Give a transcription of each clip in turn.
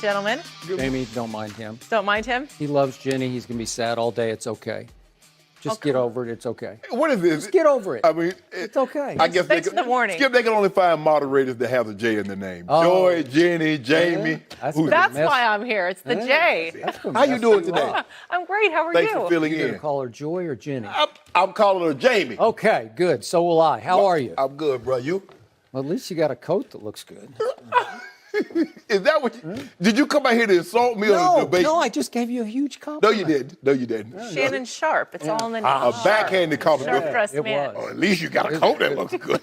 Gentlemen, Jamie, don't mind him. don't mind him. He loves Jenny. He's going to be sad all day. It's okay. Just get over it. It's okay. What is this? Just get over it. I mean, it's okay. I guess Thanks for the warning. Skip, they can only find moderators that have a J in their name. Oh. Joy, Jenny, Jamie. That's Who's- That's mess- why I'm here. It's the J. That's gonna How you mess doing today? up. I'm great. How are Thanks you? for filling You going in. to call her Joy or Jenny? I'm calling her Jamie. Okay, good. So will I. How are you? I'm good, bro. You? Well, at least you got a coat that looks good. Is that what you, did you come out here to insult me or No, debate? no, I just gave you a huge No, compliment. you didn't. No, you didn't. Shannon Sharp. It's all in the name. A backhanded compliment. Sharp-dressed It man. was. Oh, at least you got a coat that looks good.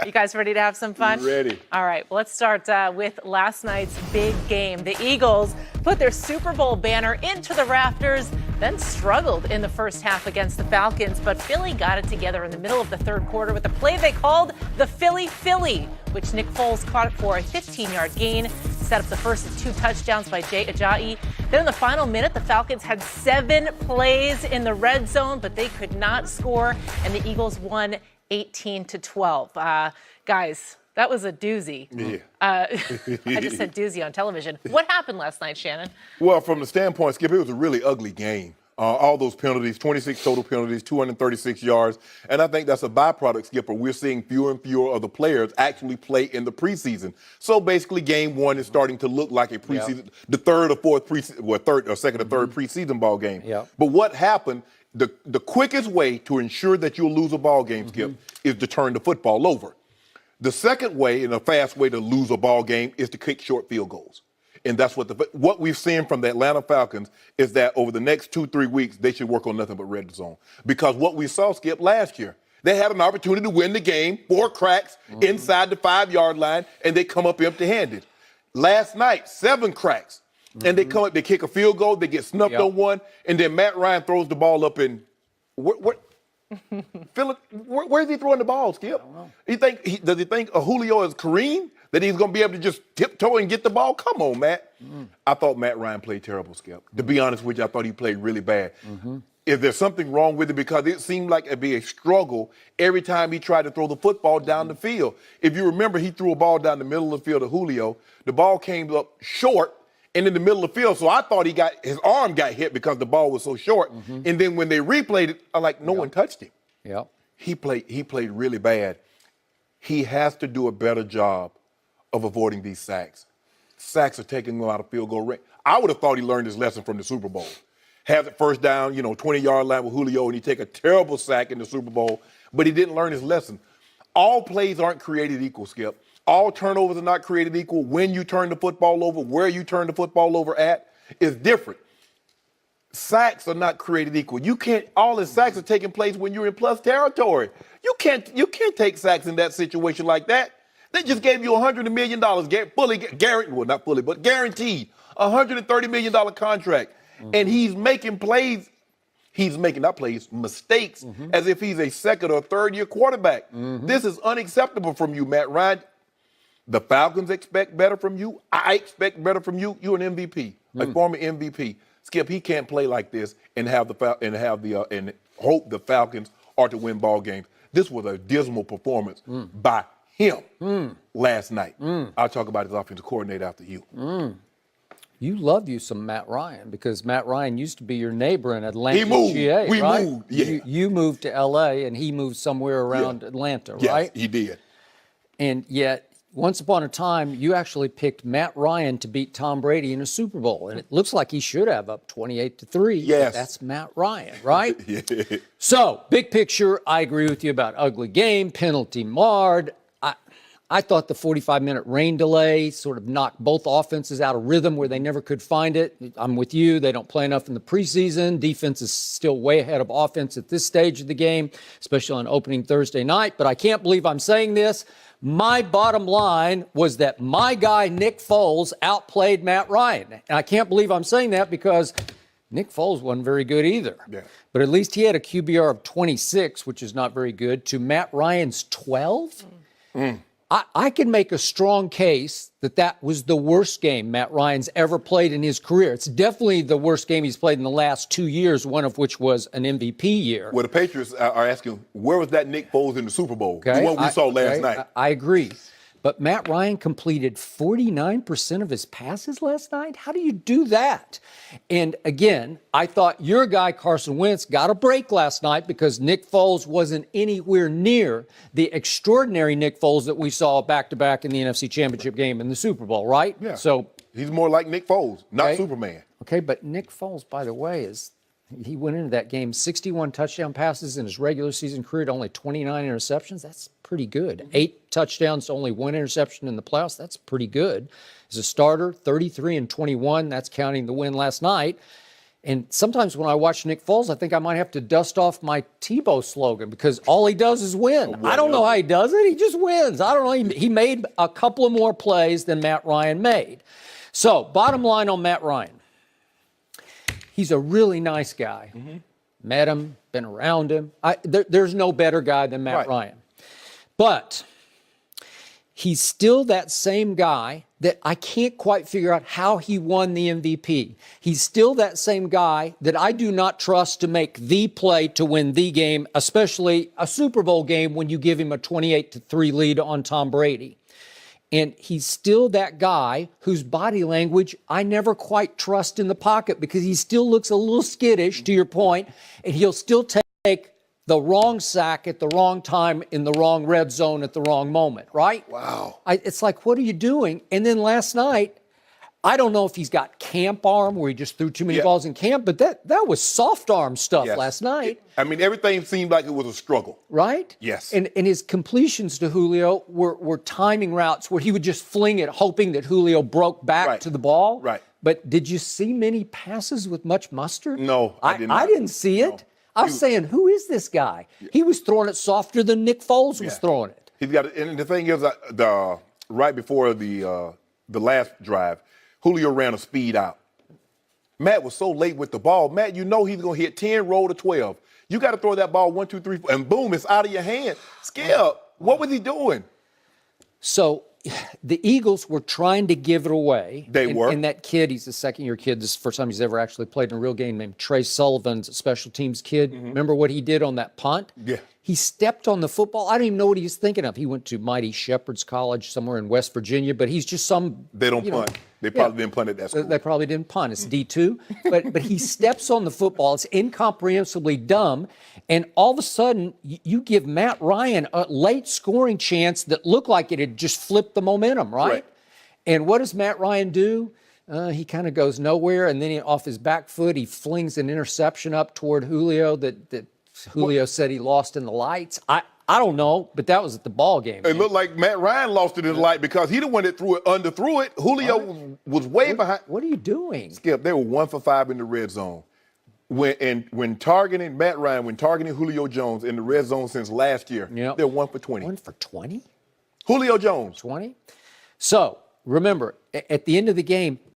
You guys ready to have some fun? Ready. All right, well, let's start with last night's big game. The Eagles put their Super Bowl banner into the rafters, then struggled in the first half against the Falcons, but Philly got it together in the middle of the third quarter with a play they called the Philly, which Nick Foles caught for a 15-yard gain, set up the first of 2 touchdowns by Jay Ajayi. Then in the final minute, the Falcons had 7 plays in the red zone, but they could not score, and the Eagles won 18-12. Guys, that was a doozy. Yeah. I just said doozy on television. What happened last night, Shannon? Well, from the standpoint, Skip, it was a really ugly game. All those penalties, 26 total penalties, 236 yards. And I think that's a byproduct, Skipper. We're seeing fewer and fewer of the players actually play in the preseason. So basically, game one is starting to look like a preseason, the third or fourth preseason, well, third or second or third preseason ball game. Yeah. But what happened, the quickest way to ensure that you'll lose a ball game, Skip, is to turn the football over. The second way and a fast way to lose a ball game is to kick short field goals. And that's what we've seen from the Atlanta Falcons is that over the next 2-3 weeks, they should work on nothing but red zone. Because what we saw, Skip, last year, they had an opportunity to win the game, 4 cracks inside the 5-yard line, and they come up empty-handed. Last night, 7 cracks. And they come up, they kick a field goal, they get snuffed on one, and then Matt Ryan throws the ball up in Philip, where is he throwing the ball, Skip? Does he think Julio is Kareem? That he's going to be able to just tiptoe and get the ball? Come on, Matt. I thought Matt Ryan played terrible, Skip. To be honest with you, I thought he played really bad. Is there something wrong with it? Because it seemed like it'd be a struggle every time he tried to throw the football down the field. If you remember, he threw a ball down the middle of the field to Julio. The ball came up short and in the middle of the field. So I thought his arm got hit because the ball was so short. And then when they replayed it, I'm like, no one touched him. Yeah. He played really bad. He has to do a better job of avoiding these sacks. Sacks are taking him out of field goal range. I would have thought he learned his lesson from the Super Bowl. Have it first down, 20-yard line with Julio, and he take a terrible sack in the Super Bowl, but he didn't learn his lesson. All plays aren't created equal, Skip. All turnovers are not created equal. When you turn the football over, where you turn the football over at is different. Sacks are not created equal. All the sacks are taking place when you're in plus territory. You can't take sacks in that situation like that. They just gave you $100 million, guaranteed, $130 million contract. And he's making plays. He's making, not plays, mistakes as if he's a second or third year quarterback. This is unacceptable from you, Matt Ryan. The Falcons expect better from you. I expect better from you. You're an MVP, a former MVP. Skip, he can't play like this and hope the Falcons are to win ball games. This was a dismal performance by him last night. I'll talk about his offensive coordinator after you. You love you some Matt Ryan because Matt Ryan used to be your neighbor in Atlanta, He moved. GA, We right? moved, yeah. You moved to L.A. and he moved somewhere around Atlanta, Yes, right? he did. And yet, once upon a time, you actually picked Matt Ryan to beat Tom Brady in a Super Bowl. And it looks like he should have up 28-3. Yes. That's Matt Ryan, right? Yeah. So, big picture, I agree with you about ugly game, penalty marred. I thought the 45-minute rain delay sort of knocked both offenses out of rhythm where they never could find it. I'm with you. They don't play enough in the preseason. Defense is still way ahead of offense at this stage of the game, especially on opening Thursday night. But I can't believe I'm saying this. My bottom line was that my guy, Nick Foles, outplayed Matt Ryan. And I can't believe I'm saying that because Nick Foles wasn't very good either. Yeah. But at least he had a QBR of 26, which is not very good, to Matt Ryan's 12. I can make a strong case that was the worst game Matt Ryan's ever played in his career. It's definitely the worst game he's played in the last 2 years, one of which was an MVP year. Well, the Patriots are asking, where was that Nick Foles in the Super Bowl? Okay? The one we saw last night. I agree. But Matt Ryan completed 49% of his passes last night. How do you do that? And again, I thought your guy, Carson Wentz, got a break last night because Nick Foles wasn't anywhere near the extraordinary Nick Foles that we saw back-to-back in the NFC Championship game in the Super Bowl, right? Yeah. So he's more like Nick Foles, not Superman. Okay, but Nick Foles, by the way, he went into that game 61 touchdown passes in his regular season career to only 29 interceptions. That's pretty good. 8 touchdowns to only 1 interception in the playoffs. That's pretty good. As a starter, 33 and 21. That's counting the win last night. And sometimes when I watch Nick Foles, I think I might have to dust off my Tebow slogan because all he does is win. I don't know how he does it. He just wins. I don't know. He made a couple of more plays than Matt Ryan made. So, bottom line on Matt Ryan. He's a really nice guy. Met him, been around him. There's no better guy than Matt Ryan. But he's still that same guy that I can't quite figure out how he won the MVP. He's still that same guy that I do not trust to make the play to win the game, especially a Super Bowl game when you give him a 28-3 lead on Tom Brady. And he's still that guy whose body language I never quite trust in the pocket because he still looks a little skittish, to your point, and he'll still take the wrong sack at the wrong time in the wrong red zone at the wrong moment, right? Wow. It's like, what are you doing? And then last night, I don't know if he's got camp arm where he just threw too many balls in camp, but that was soft arm stuff last night. I mean, everything seemed like it was a struggle. Right? Yes. And his completions to Julio were timing routes where he would just fling it, hoping that Julio broke back to the ball. Right. But did you see many passes with much mustard? No, I did not. I didn't see it. No. I was saying, who is this guy? He was throwing it softer than Nick Foles was throwing it. He's got, and the thing is, right before the last drive, Julio ran a speed out. Matt was so late with the ball. Matt, you know he's going to hit 10, roll to 12. You got to throw that ball 1, 2, 3, 4, and boom, it's out of your hand. Skip, what was he doing? So the Eagles were trying to give it away. They were. And that kid, he's a second-year kid. This is the first time he's ever actually played in a real game, named Trey Sullivan's a special teams kid. Remember what he did on that punt? Yeah. He stepped on the football. I don't even know what he was thinking of. He went to Mighty Shepherd's College somewhere in West Virginia, but he's just some... They don't punt. They probably didn't punt at that school. They probably didn't punt. It's D2. But he steps on the football. It's incomprehensibly dumb. And all of a sudden, you give Matt Ryan a late scoring chance that looked like it had just flipped the momentum, right? And what does Matt Ryan do? He kind of goes nowhere, and then off his back foot, he flings an interception up toward Julio that Julio said he lost in the lights. I don't know, but that was at the ball game. It looked like Matt Ryan lost it in the light because he the one that threw it, underthrew it. Julio was way behind. What are you doing? Skip, they were 1 for 5 in the red zone. When targeting Matt Ryan, when targeting Julio Jones in the red zone since last year, they're 1 for 20. 1 for 20? Julio Jones. 20? So, remember, at the end of the game,